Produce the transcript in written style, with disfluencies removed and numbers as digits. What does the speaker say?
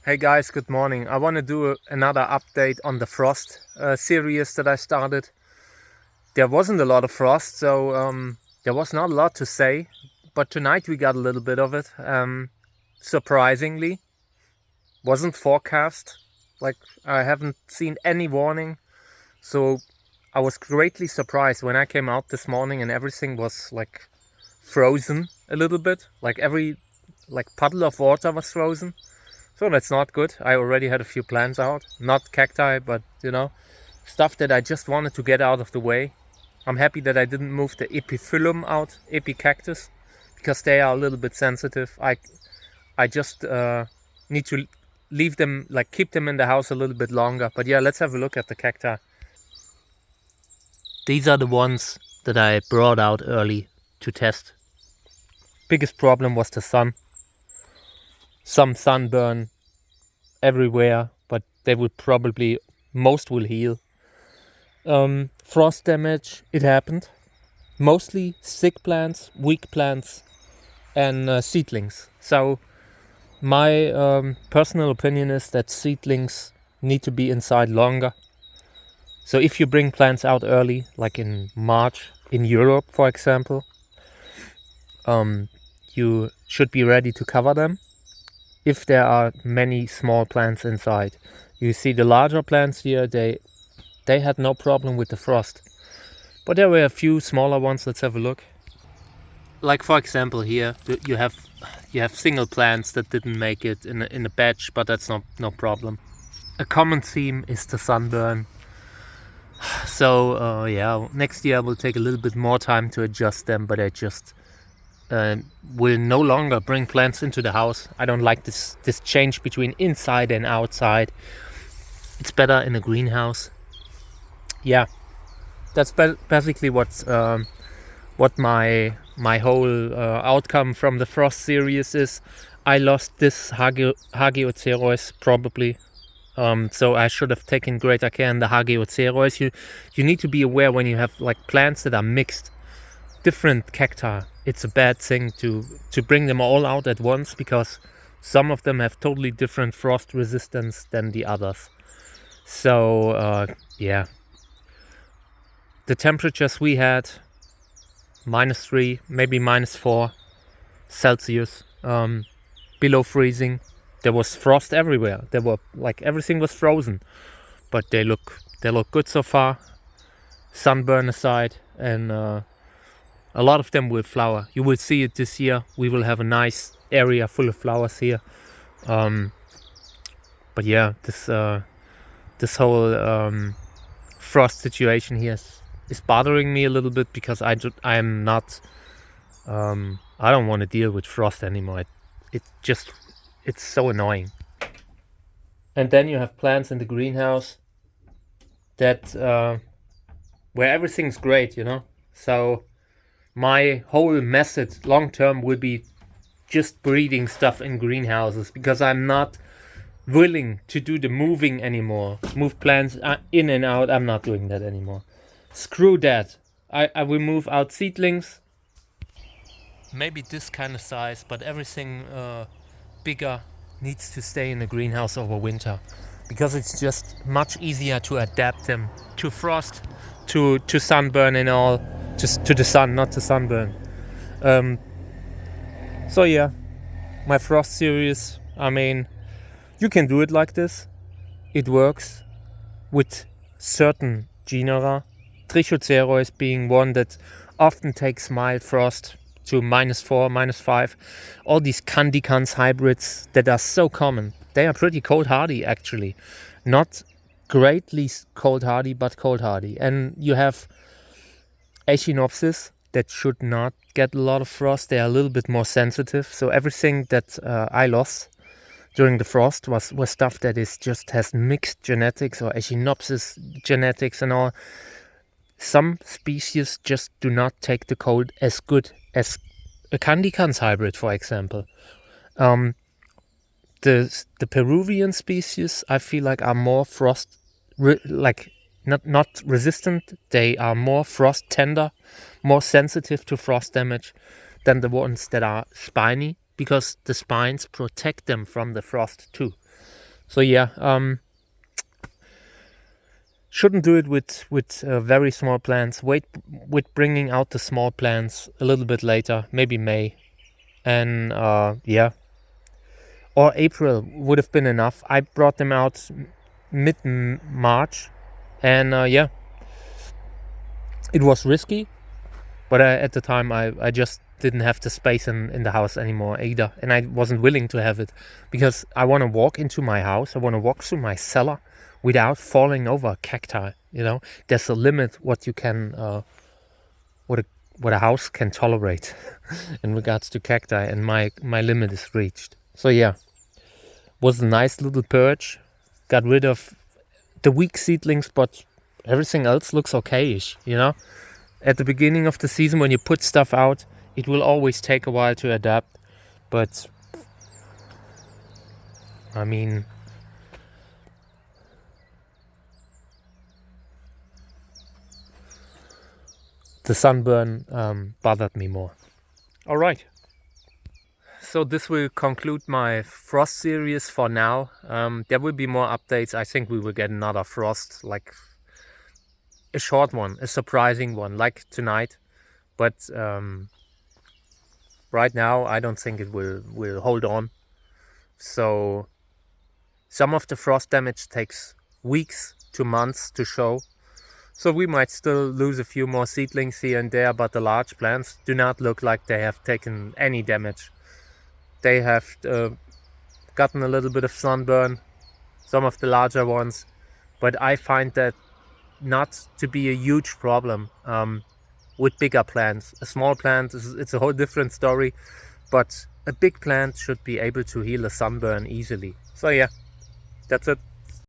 Hey guys, good morning. I want to do another update on the frost series that I started. There wasn't a lot of frost, so there was not a lot to say, but tonight we got a little bit of it. Surprisingly, wasn't forecast. Like, I haven't seen any warning, so I was greatly surprised when I came out this morning and everything was like frozen a little bit. Like every puddle of water was frozen. So that's not good. I already had a few plants out, not cacti, but stuff that I just wanted to get out of the way. I'm happy that I didn't move the epiphyllum out, epicactus, because they are a little bit sensitive. I just need to leave them, like keep them in the house a little bit longer. But yeah, let's have a look at the cacti. These are the ones that I brought out early to test. Biggest problem was the sun. Some sunburn everywhere, but they will probably, most will heal. Frost damage, it happened. Mostly sick plants, weak plants, and seedlings. So my personal opinion is that seedlings need to be inside longer. So if you bring plants out early, like in March in Europe, for example, you should be ready to cover them if there are many small plants inside. You see the larger plants here, they had no problem with the frost. But there were a few smaller ones. Let's have a look. Like for example here, you have single plants that didn't make it in a batch, but that's no problem. A common theme is the sunburn. So yeah, next year I will take a little bit more time to adjust them, but I just will no longer bring plants into the house. I don't like this change between inside and outside. It's better in a greenhouse. Yeah, that's basically what my whole outcome from the frost series is. I lost this Hageocereus probably. So I should have taken greater care in the Hageocereus. You need to be aware when you have like plants that are mixed, different cacti. It's a bad thing to bring them all out at once, because some of them have totally different frost resistance than the others. So yeah, the temperatures we had, -3, maybe -4 Celsius, below freezing. There was frost everywhere. There were like everything was frozen, but they look good so far. Sunburn aside, and a lot of them will flower. You will see it this year. We will have a nice area full of flowers here. But yeah, this whole frost situation here is bothering me a little bit, because I'm not. I don't want to deal with frost anymore. It's so annoying. And then you have plants in the greenhouse that where everything's great, So my whole method long term will be just breeding stuff in greenhouses, because I'm not willing to do the moving anymore. Move plants in and out. I'm not doing that anymore. Screw that. I will move out seedlings. Maybe this kind of size, but everything bigger needs to stay in the greenhouse over winter, because it's just much easier to adapt them to frost, to sunburn and all. Just to the sun, not to sunburn. So yeah, my frost series, I mean, you can do it like this. It works with certain genera. Trichocereus being one that often takes mild frost to -4, -5. All these candicans hybrids that are so common. They are pretty cold hardy actually. Not greatly cold hardy, but cold hardy. And you have Echinopsis that should not get a lot of frost. They are a little bit more sensitive. So everything that I lost during the frost was stuff that has mixed genetics, or Echinopsis genetics and all. Some species just do not take the cold as good as a Candicans hybrid, for example. The Peruvian species, I feel like, are more frost not resistant. They are more frost tender, more sensitive to frost damage than the ones that are spiny. because the spines protect them from the frost too. So yeah, shouldn't do it with very small plants. Wait with bringing out the small plants a little bit later, maybe May, and yeah, or April would have been enough. I brought them out mid-March, and yeah, it was risky, but at the time I just didn't have the space in the house anymore either, and I wasn't willing to have it because I want to walk into my house. I want to walk through my cellar without falling over cacti. You know, there's a limit what you can, what a house can tolerate in regards to cacti, and my limit is reached. So yeah, was a nice little purge. Got rid of the weak seedlings, but everything else looks okayish. You know, at the beginning of the season when you put stuff out, it will always take a while to adapt, but I mean, the sunburn bothered me more. All right. So this will conclude my frost series for now. There will be more updates. I think we will get another frost, like a short one, a surprising one, like tonight. But right now, I don't think it will hold on. So some of the frost damage takes weeks to months to show. So we might still lose a few more seedlings here and there, but the large plants do not look like they have taken any damage. They have gotten a little bit of sunburn, some of the larger ones, but I find that not to be a huge problem with bigger plants. A small plant, it's a whole different story, but a big plant should be able to heal a sunburn easily. So yeah, that's it.